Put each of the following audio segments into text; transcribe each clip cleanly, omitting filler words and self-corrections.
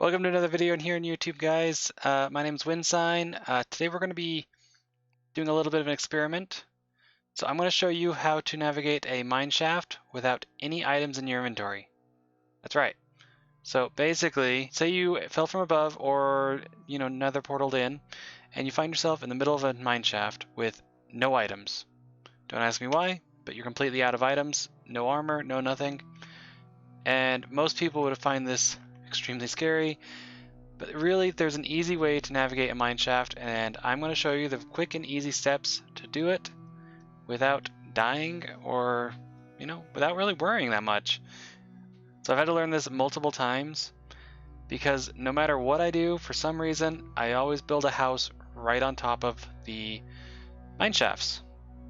Welcome to another video in here on YouTube, guys. My name is Winsign. Today we're going to be doing a little bit of an experiment. So I'm going to show you how to navigate a mineshaft without any items in your inventory. That's right. So basically, say you fell from above or, nether portaled in, and you find yourself in the middle of a mineshaft with no items. Don't ask me why, but you're completely out of items, no armor, no nothing. And most people would find this extremely scary. But really, there's an easy way to navigate a mineshaft, and I'm going to show you the quick and easy steps to do it without dying or, without really worrying that much. So I've had to learn this multiple times because no matter what I do, for some reason, I always build a house right on top of the mineshafts.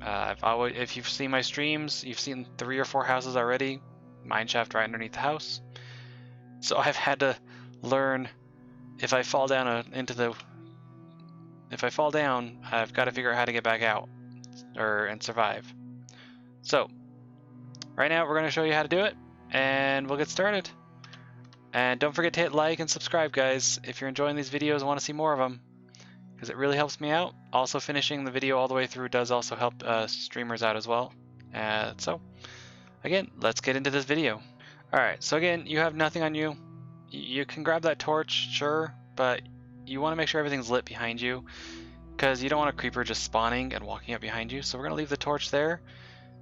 If you've seen my streams, you've seen 3 or 4 houses already, mineshaft right underneath the house. So I've had to learn. If I fall down, I've got to figure out how to get back out and survive. So right now we're going to show you how to do it, and we'll get started. And don't forget to hit like and subscribe, guys, if you're enjoying these videos and want to see more of them, because it really helps me out. Also, finishing the video all the way through does also help streamers out as well. So again, let's get into this video. Alright, so again, you have nothing on you. You can grab that torch, sure, but you want to make sure everything's lit behind you because you don't want a creeper just spawning and walking up behind you. So we're going to leave the torch there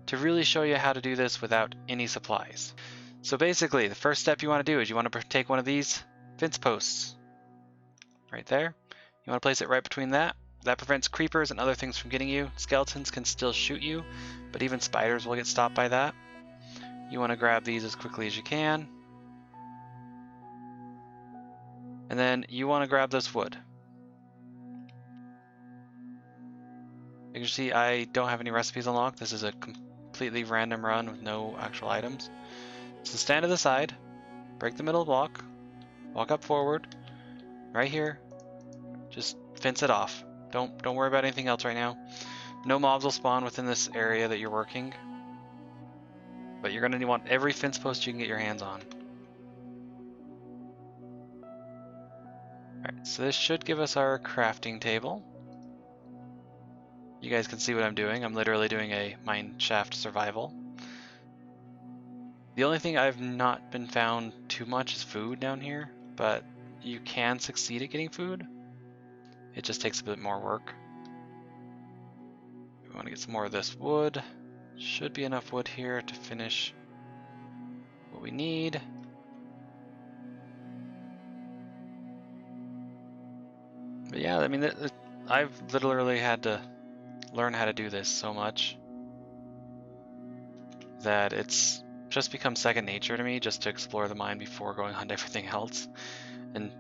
to really show you how to do this without any supplies. So basically, the first step you want to do is you want to take one of these fence posts right there. You want to place it right between that. That prevents creepers and other things from getting you. Skeletons can still shoot you, but even spiders will get stopped by that. You want to grab these as quickly as you can. And then you want to grab this wood. You can see I don't have any recipes unlocked. This is a completely random run with no actual items. So stand to the side, break the middle block, walk up forward, right here. Just fence it off. Don't worry about anything else right now. No mobs will spawn within this area that you're working. But you're going to want every fence post you can get your hands on. Alright, so this should give us our crafting table. You guys can see what I'm doing. I'm literally doing a mineshaft survival. The only thing I've not been found too much is food down here, but you can succeed at getting food. It just takes a bit more work. We want to get some more of this wood. Should be enough wood here to finish what we need. But yeah, I mean, I've literally had to learn how to do this so much that it's just become second nature to me just to explore the mine before going on to everything else, and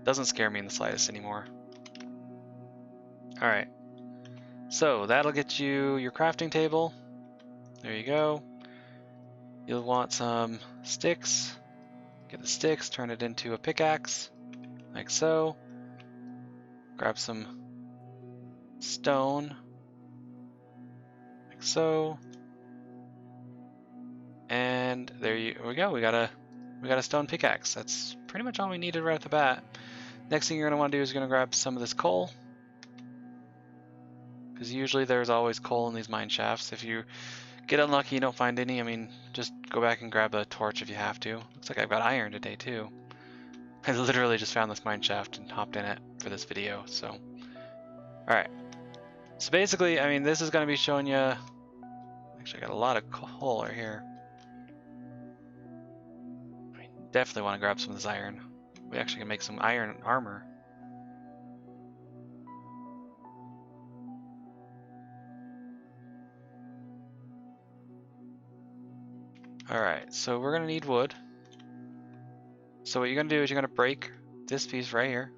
doesn't scare me in the slightest anymore. Alright, so that'll get you your crafting table. There you go. You'll want some sticks. Get the sticks, turn it into a pickaxe, like so. Grab some stone, like so. And there we go. We got a stone pickaxe. That's pretty much all we needed right off the bat. Next thing you're gonna want to do is you're gonna grab some of this coal, because usually there's always coal in these mine shafts. If you get unlucky, you don't find any. I mean, just go back and grab a torch if you have to. Looks like I've got iron today too. I literally just found this mine shaft and hopped in it for this video. So, all right. So basically, I mean, this is gonna be showing you. Actually, I got a lot of coal right here. Definitely want to grab some of this iron. We actually can make some iron armor. Alright, so we're going to need wood. So what you're going to do is you're going to break this piece right here.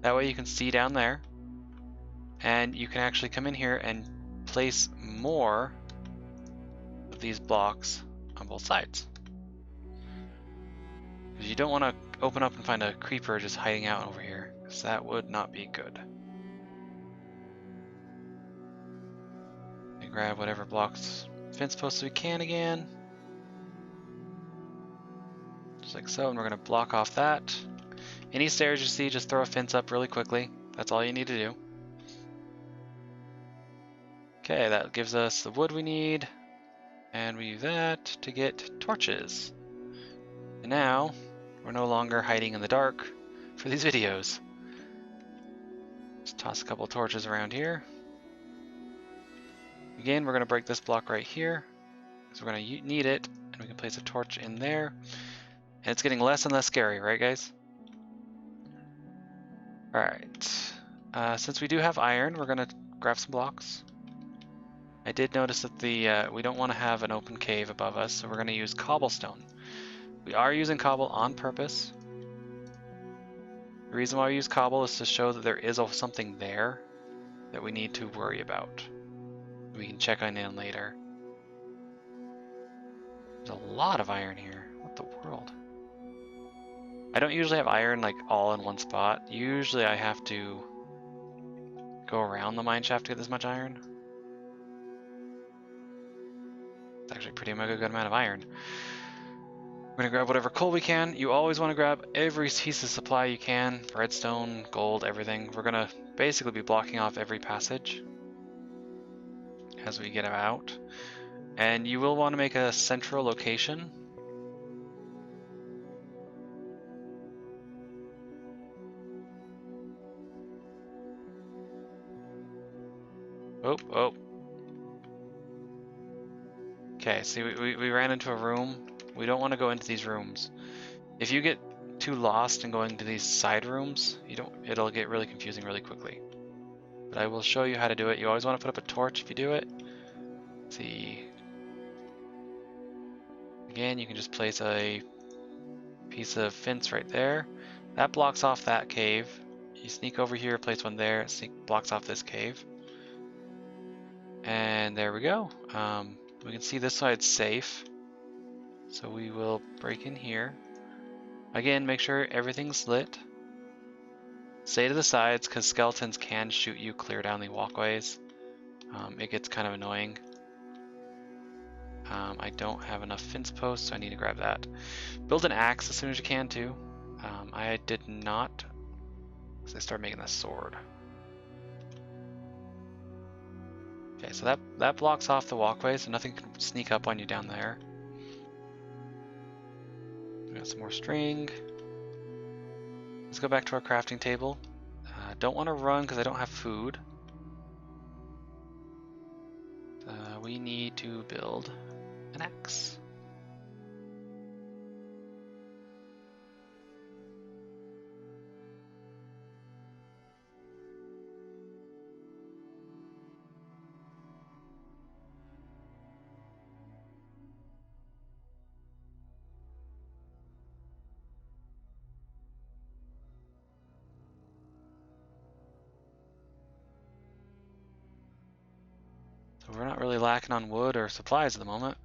That way you can see down there. And you can actually come in here and place more of these blocks on both sides. Because you don't want to open up and find a creeper just hiding out over here, because that would not be good. And grab whatever blocks fence posts we can again. just like so, and we're gonna block off that. Any stairs you see, just throw a fence up really quickly. That's all you need to do. Okay, that gives us the wood we need, and we use that to get torches. And now, we're no longer hiding in the dark for these videos. Just toss a couple torches around here. Again, we're going to break this block right here, because we're going to need it, and we can place a torch in there. And it's getting less and less scary, right guys? Alright, since we do have iron, we're going to grab some blocks. I did notice that we don't want to have an open cave above us, so we're going to use cobblestone. We are using cobble on purpose. The reason why we use cobble is to show that there is something there that we need to worry about. We can check on it later. There's a lot of iron here. What the world? I don't usually have iron like all in one spot. Usually I have to go around the mineshaft to get this much iron. It's actually pretty mega good amount of iron. We're gonna grab whatever coal we can. You always want to grab every piece of supply you can. Redstone, gold, everything. We're gonna basically be blocking off every passage as we get out. And you will want to make a central location. Oh, oh. Okay, see, we ran into a room. We don't want to go into these rooms. If you get too lost in going to these side rooms, it'll get really confusing really quickly. But I will show you how to do it. You always want to put up a torch if you do it. Let's see. Again, you can just place a piece of fence right there. That blocks off that cave. You sneak over here, place one there, blocks off this cave. And there we go. We can see this side's safe. So we will break in here. Again, make sure everything's lit. Stay to the sides because skeletons can shoot you clear down the walkways. It gets kind of annoying. I don't have enough fence posts, so I need to grab that. Build an axe as soon as you can too. I did not, because I started making this sword. Okay, so that blocks off the walkway, so nothing can sneak up on you down there. We got some more string. Let's go back to our crafting table. Don't want to run because I don't have food. We need to build an axe. So we're not really lacking on wood or supplies at the moment.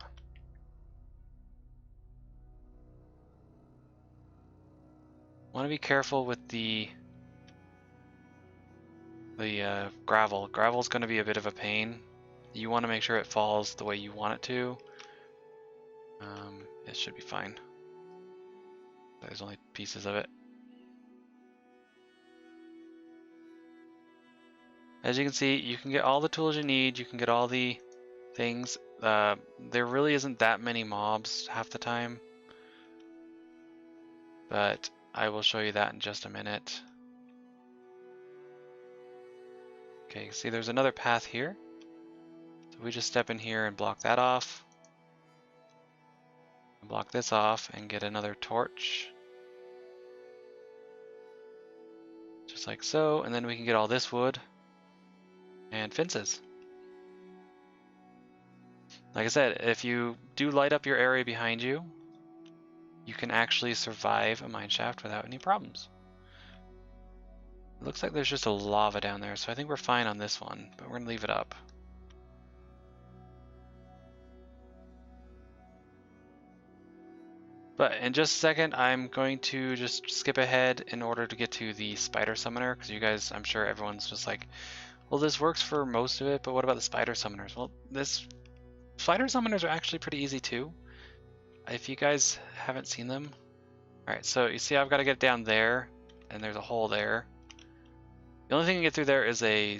Want to be careful with the gravel. Gravel is going to be a bit of a pain. You want to make sure it falls the way you want it to. It should be fine. There's only pieces of it. As you can see, you can get all the tools you need. You can get all the things. There really isn't that many mobs half the time. But I will show you that in just a minute. Okay, see there's another path here. So we just step in here and block that off. Block this off and get another torch. Just like so, and then we can get all this wood and fences. Like I said, if you do light up your area behind you, you can actually survive a mineshaft without any problems. It looks like there's just a lava down there, so I think we're fine on this one, but we're gonna leave it up. But in just a second, I'm going to just skip ahead in order to get to the spider summoner, because you guys, I'm sure everyone's just like, well, this works for most of it, but what about the spider summoners? Well, spider summoners are actually pretty easy too. If you guys haven't seen them, Alright, so you see I've got to get down there, and there's a hole there. The only thing you get through there is a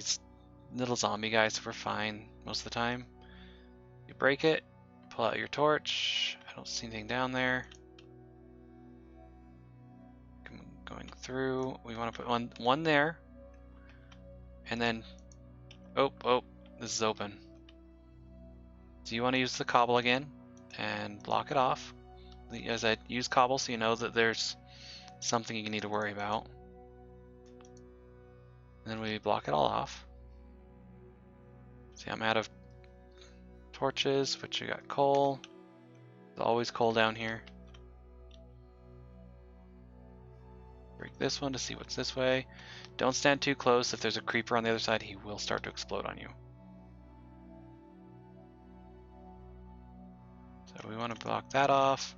little zombie guy, so we're fine most of the time. You break it, pull out your torch. I don't see anything down there. Going through, we want to put one there, and then, oh, this is open. So you want to use the cobble again, and block it off. As I use cobble, so you know that there's something you need to worry about. And then we block it all off. See, I'm out of torches, but you got coal. There's always coal down here. Break this one to see what's this way. Don't stand too close. If there's a creeper on the other side, he will start to explode on you. So we want to block that off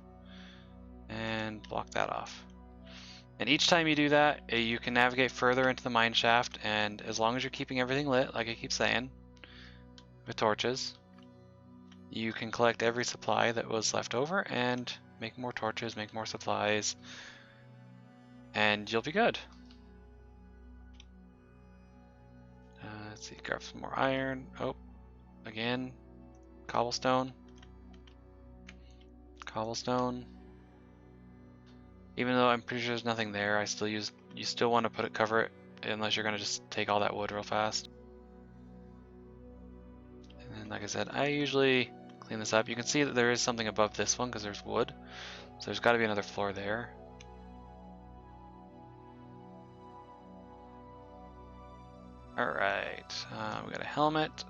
and block that off. And each time you do that, you can navigate further into the mine shaft, and as long as you're keeping everything lit, like I keep saying, with torches, you can collect every supply that was left over and make more torches, make more supplies, and you'll be good. Let's see, grab some more iron. Oh, again, cobblestone. Cobblestone. Even though I'm pretty sure there's nothing there, I still use. You still want to cover it, unless you're gonna just take all that wood real fast. And then, like I said, I usually clean this up. You can see that there is something above this one because there's wood, so there's got to be another floor there. Alright, we got a helmet.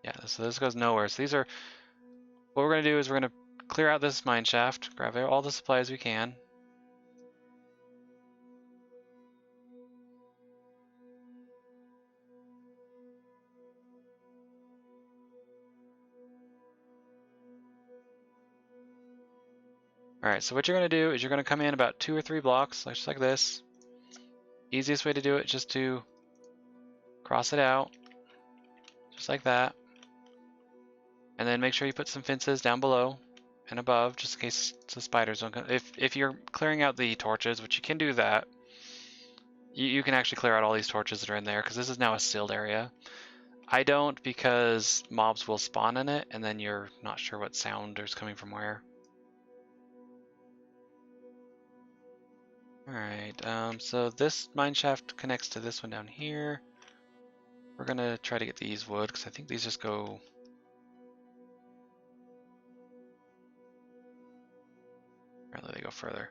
Yeah, so this goes nowhere. So these are, what we're going to do is we're going to clear out this mine shaft, grab all the supplies we can. Alright, so what you're going to do is you're going to come in about 2 or 3 blocks, just like this. Easiest way to do it is just to cross it out, just like that. And then make sure you put some fences down below and above, just in case the spiders don't come. If you're clearing out the torches, which you can do that, you can actually clear out all these torches that are in there, because this is now a sealed area. I don't, because mobs will spawn in it, and then you're not sure what sound is coming from where. Alright, so this mine shaft connects to this one down here. We're gonna try to get these wood, because I think these just go... Apparently they go further.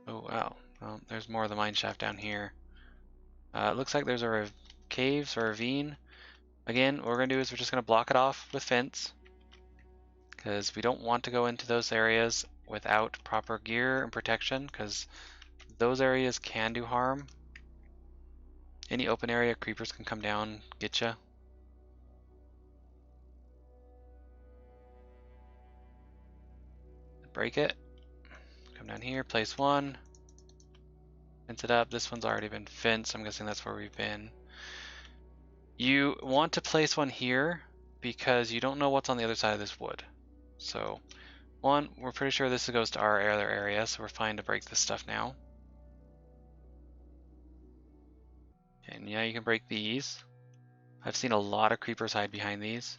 Oh wow, well, there's more of the mine shaft down here. It looks like there's a caves or a ravine. Again, what we're gonna do is we're just gonna block it off with fence, because we don't want to go into those areas without proper gear and protection, because those areas can do harm. Any open area, creepers can come down, get you. Break it. Come down here, place one. Fence it up. This one's already been fenced. I'm guessing that's where we've been. You want to place one here because you don't know what's on the other side of this wood. So, one, we're pretty sure this goes to our other area, so we're fine to break this stuff now. And yeah, you can break these. I've seen a lot of creepers hide behind these.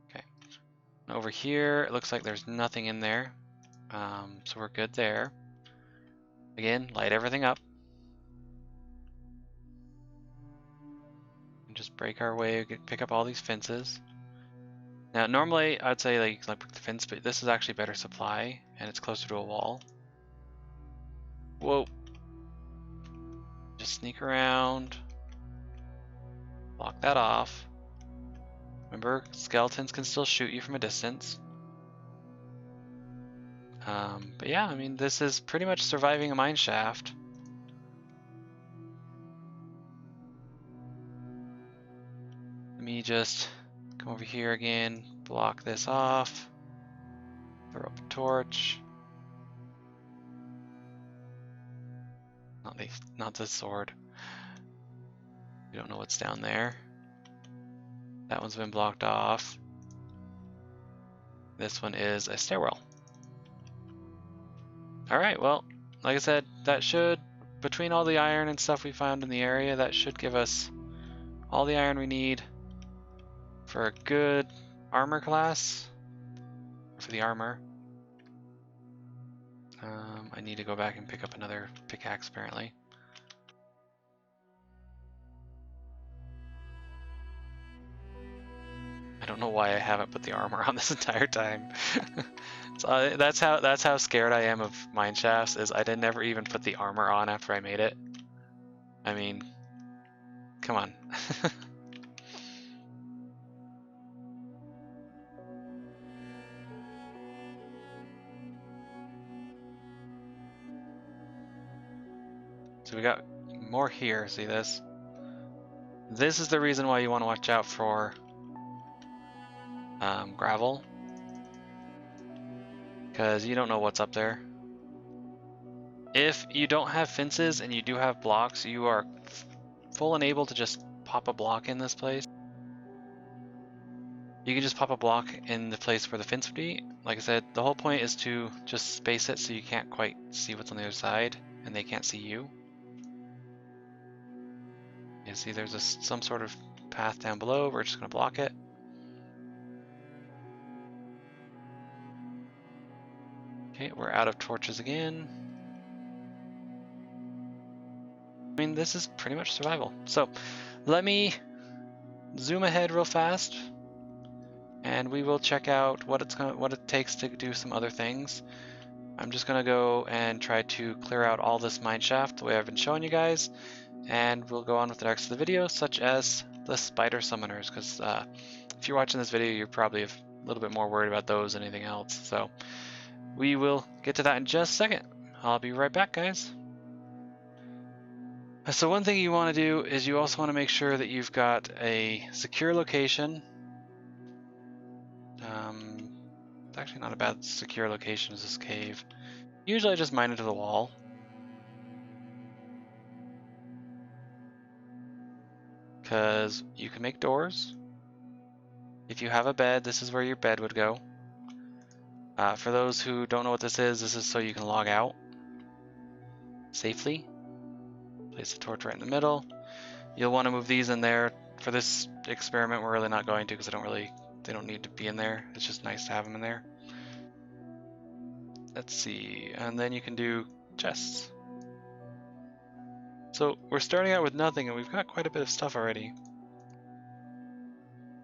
Okay. And over here, it looks like there's nothing in there. So we're good there. Again, light everything up. And just break our way, pick up all these fences. Now, normally I'd say like break the fence, but this is actually better supply, and it's closer to a wall. Whoa. Just sneak around. Block that off. Remember, skeletons can still shoot you from a distance. But yeah, I mean, this is pretty much surviving a mine shaft. Let me just come over here again, block this off. Throw up a torch. Not this sword. We don't know what's down there. That one's been blocked off. This one is a stairwell. Alright, well, like I said, that should, between all the iron and stuff we found in the area, that should give us all the iron we need for a good armor class. For the armor. I need to go back and pick up another pickaxe apparently. I don't know why I haven't put the armor on this entire time. So that's how scared I am of mineshafts, is I did never even put the armor on after I made it. I mean, come on. So we got more here, see this? This is the reason why you want to watch out for gravel, because you don't know what's up there. If you don't have fences and you do have blocks, you are full and able to just pop a block in this place. You can just pop a block in the place where the fence would be. Like I said, the whole point is to just space it so you can't quite see what's on the other side and they can't see you. You see there's some sort of path down below. We're just going to block it. Okay, we're out of torches again. I mean, this is pretty much survival. So let me zoom ahead real fast and we will check out what it takes to do some other things. I'm just going to go and try to clear out all this mineshaft the way I've been showing you guys, and we'll go on with the rest of the video, such as the spider summoners, because if you're watching this video, you're probably a little bit more worried about those than anything else. So we will get to that in just a second. I'll be right back, guys. So one thing you want to do is you also want to make sure that you've got a secure location. It's actually not a bad secure location as this cave. Usually I just mine into the wall. Because you can make doors. If you have a bed, this is where your bed would go. For those who don't know what this is so you can log out safely. Place the torch right in the middle. You'll want to move these in there. For this experiment, we're really not going to, because they don't need to be in there. It's just nice to have them in there. Let's see, and then you can do chests. So we're starting out with nothing, and we've got quite a bit of stuff already.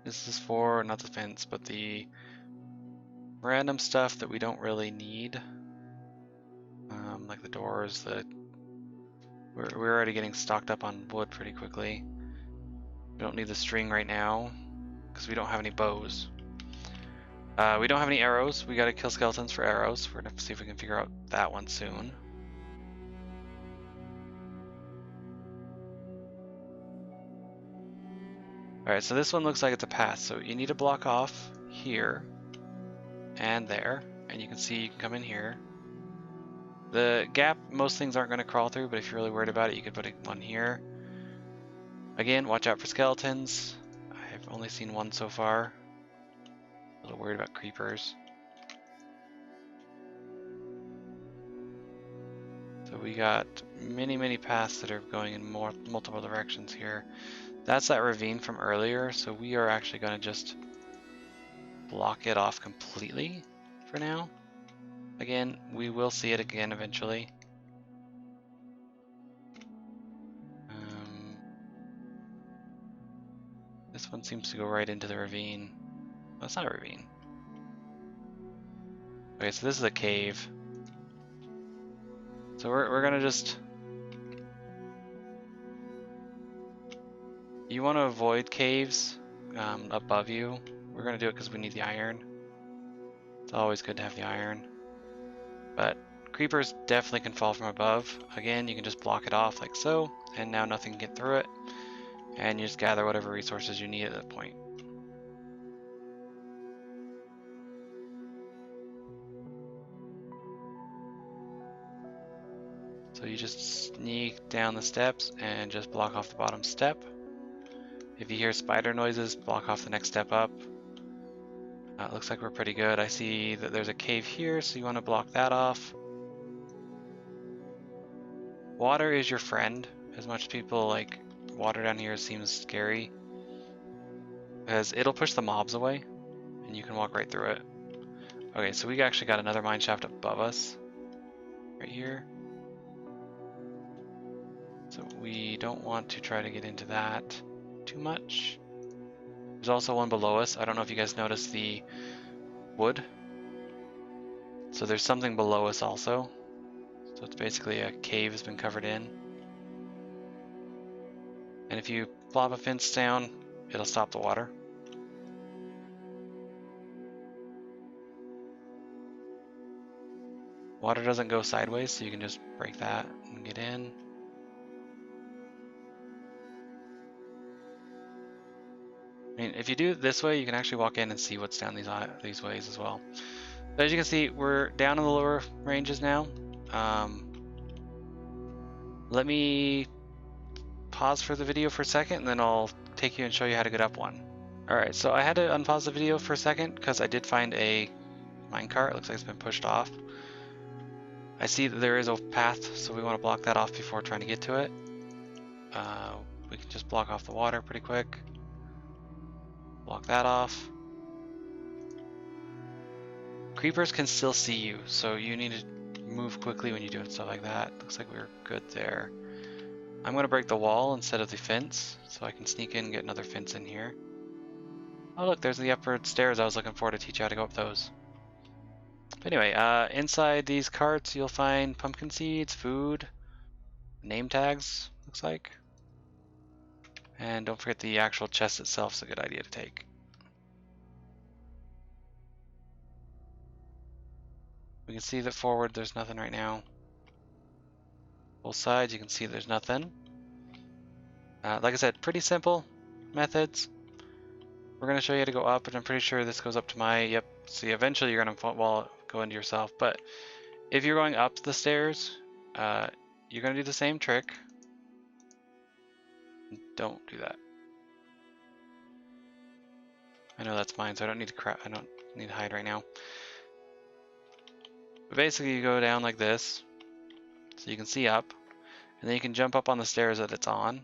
This is for, not the fence, but the random stuff that we don't really need. Like the doors, we're already getting stocked up on wood pretty quickly. We don't need the string right now, because we don't have any bows. We don't have any arrows. We gotta kill skeletons for arrows. We're gonna see if we can figure out that one soon. Alright, so this one looks like it's a path, so you need to block off here and there, and you can see you can come in here. The gap, most things aren't going to crawl through, but if you're really worried about it, you could put one here. Again, watch out for skeletons. I've only seen one so far. A little worried about creepers. So we got many paths that are going in multiple directions here. That's that ravine from earlier, so we are actually going to just block it off completely for now. Again, we will see it again eventually. This one seems to go right into the ravine. Well, it's not a ravine. Okay, so this is a cave. So we're gonna just... You want to avoid caves above you. We're gonna do it because we need the iron. It's always good to have the iron. But creepers definitely can fall from above. Again, you can just block it off like so, and now nothing can get through it. And you just gather whatever resources you need at that point. So you just sneak down the steps and just block off the bottom step. If you hear spider noises, block off the next step up. It looks like we're pretty good. I see that there's a cave here, so you want to block that off. Water is your friend. As much as people like water down here seems scary, because it'll push the mobs away and you can walk right through it. Okay, so we actually got another mine shaft above us right here. So we don't want to try to get into that too much. There's also one below us. I don't know if you guys noticed the wood. So there's something below us also. So it's basically a cave has been covered in. And if you plop a fence down, it'll stop the water. Water doesn't go sideways, so you can just break that and get in. I mean, if you do it this way, you can actually walk in and see what's down these ways as well. But as you can see, we're down in the lower ranges now. Let me pause for the video for a second, and then I'll take you and show you how to get up one. Alright, so I had to unpause the video for a second because I did find a minecart. It looks like it's been pushed off. I see that there is a path, so we want to block that off before trying to get to it. We can just block off the water pretty quick. Block that off. Creepers can still see you, so you need to move quickly when you do stuff like that. Looks like we're good there. I'm going to break the wall instead of the fence, so I can sneak in and get another fence in here. Oh look, there's the upward stairs I was looking for to teach you how to go up those. But anyway, inside these carts you'll find pumpkin seeds, food, name tags, looks like. And don't forget the actual chest itself is a good idea to take. We can see that forward there's nothing right now. Both sides you can see there's nothing. Like I said, pretty simple methods. We're going to show you how to go up, and I'm pretty sure this goes up to my, yep, see eventually you're going to go into yourself, but if you're going up the stairs, you're going to do the same trick. Don't do that. I know that's mine, so I don't need to hide right now. But basically you go down like this, so you can see up, and then you can jump up on the stairs that it's on.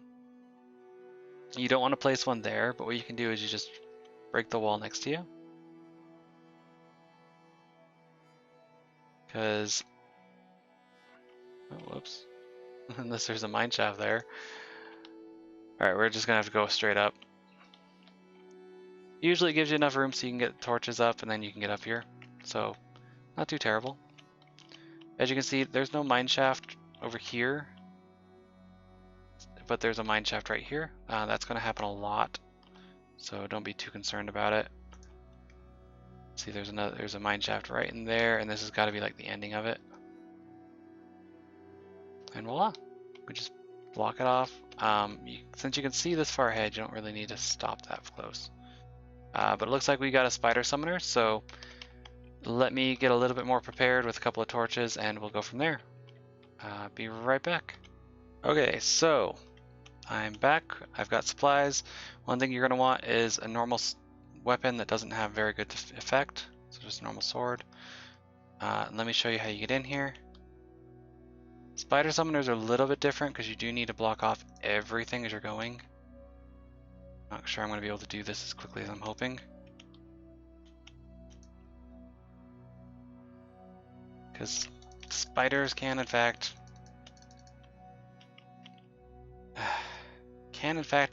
You don't want to place one there, but what you can do is you just break the wall next to you. Because, oh, whoops, unless there's a mine shaft there. Alright, we're just going to have to go straight up. Usually it gives you enough room so you can get torches up and then you can get up here. So, not too terrible. As you can see, there's no mine shaft over here, but there's a mine shaft right here. That's going to happen a lot, so don't be too concerned about it. See, there's a mine shaft right in there, and this has got to be like the ending of it. And voila, we just block it off. Since you can see this far ahead, you don't really need to stop that close. But it looks like we got a spider summoner, so let me get a little bit more prepared with a couple of torches and we'll go from there. Be right back. Okay, so I'm back. I've got supplies. One thing you're going to want is a normal weapon that doesn't have very good effect, so just a normal sword. Let me show you how you get in here. Spider summoners are a little bit different because you do need to block off everything as you're going. Not sure I'm going to be able to do this as quickly as I'm hoping. Because spiders can in fact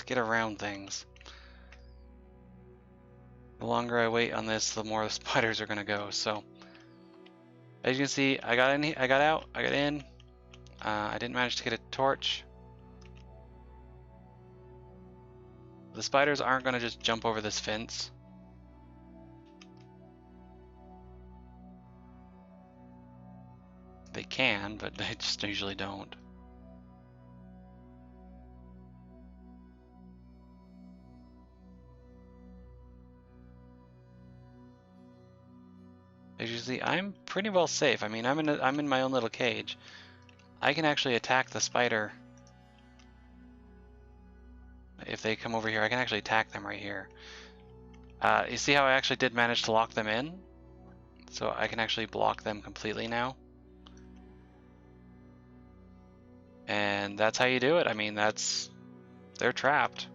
get around things. The longer I wait on this, the more the spiders are going to go. So as you can see, I got in, I got out, I got in. I didn't manage to get a torch. The spiders aren't going to just jump over this fence. They can, but they just usually don't. As you see, I'm pretty well safe. I mean, I'm in my own little cage. I can actually attack the spider. If they come over here, I can actually attack them right here. You see how I actually did manage to lock them in? So I can actually block them completely now. And that's how you do it. I mean, they're trapped.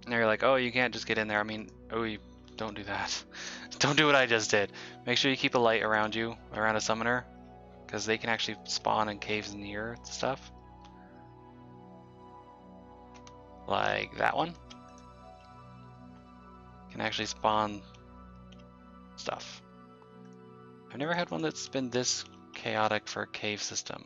And you're like, oh, you can't just get in there. I mean, oh, you don't do that. Don't do what I just did. Make sure you keep a light around you, around a summoner, because they can actually spawn in caves near stuff. Like that one. Can actually spawn stuff. I've never had one that's been this chaotic for a cave system.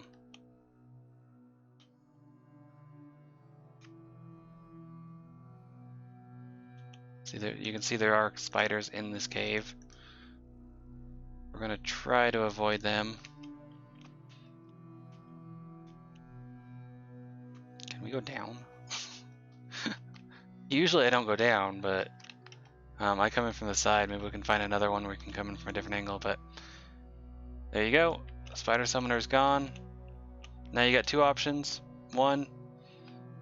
See there, you can see there are spiders in this cave. We're gonna try to avoid them. Can we go down? Usually I don't go down, but I come in from the side. Maybe we can find another one where we can come in from a different angle, but there you go. Spider summoner is gone. Now you got two options. One,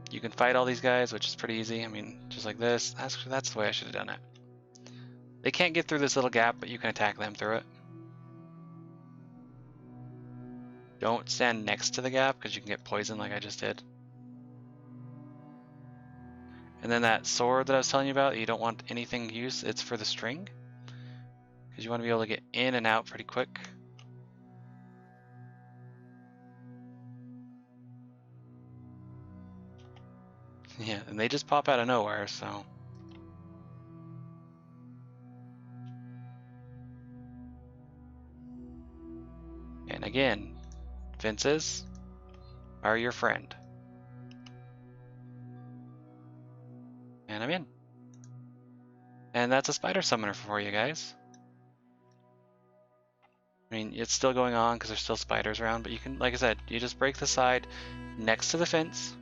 you can fight all these guys, which is pretty easy. I mean, just like this. That's the way I should have done it. They can't get through this little gap, but you can attack them through it. Don't stand next to the gap because you can get poisoned like I just did. And then that sword that I was telling you about, you don't want anything used. It's for the string. Because you want to be able to get in and out pretty quick. Yeah, and they just pop out of nowhere, so. And again, fences are your friend. And I'm in. And that's a spider summoner for you guys. I mean, it's still going on because there's still spiders around, but you can, like I said, you just break the side next to the fence.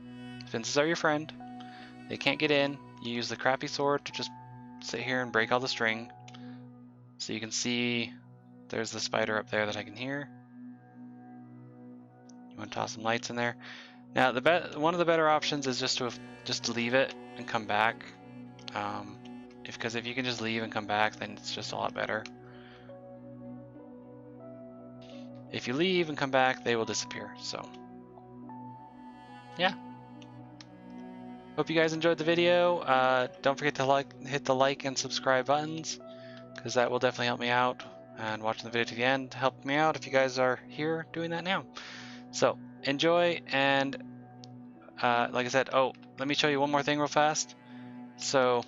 Fences are your friend. They can't get in. You use the crappy sword to just sit here and break all the string. So you can see there's the spider up there that I can hear. You want to toss some lights in there. Now, one of the better options is just to leave it and come back. Because if you can just leave and come back, then it's just a lot better. If you leave and come back, they will disappear. So, yeah. Hope you guys enjoyed the video. Don't forget to hit the like and subscribe buttons, because that will definitely help me out. And watching the video to the end helped me out if you guys are here doing that now. So, enjoy, and like I said, oh, let me show you one more thing real fast. So,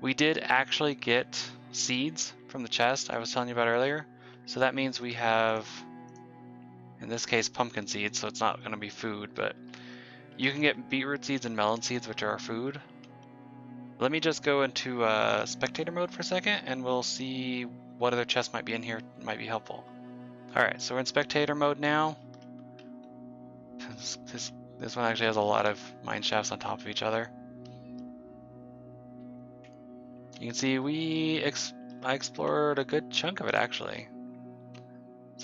we did actually get seeds from the chest I was telling you about earlier. So that means we have, in this case, pumpkin seeds, so it's not going to be food, but you can get beetroot seeds and melon seeds, which are our food. Let me just go into spectator mode for a second, and we'll see what other chests might be in here, might be helpful. Alright, so we're in spectator mode now. This one actually has a lot of mine shafts on top of each other. You can see I explored a good chunk of it, actually.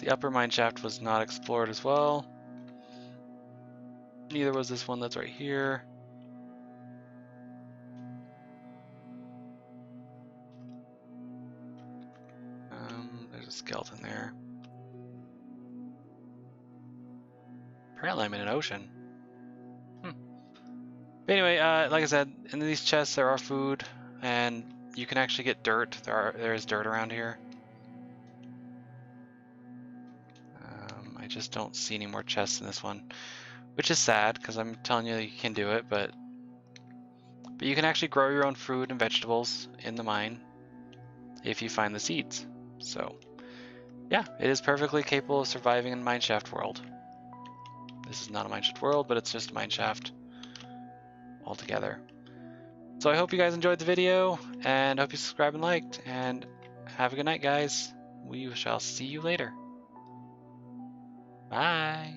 The upper mine shaft was not explored as well. Neither was this one that's right here. There's a skeleton there. Apparently I'm in an ocean. But anyway, like I said, in these chests there are food, and you can actually get dirt. There is dirt around here. I just don't see any more chests in this one, which is sad because I'm telling you you can do it, but you can actually grow your own food and vegetables in the mine if you find the seeds. So yeah, it is perfectly capable of surviving in mineshaft world. This is not a mineshaft world, but it's just a mineshaft altogether. So I hope you guys enjoyed the video, and hope you subscribed and liked, and have a good night, guys. We shall see you later. Bye.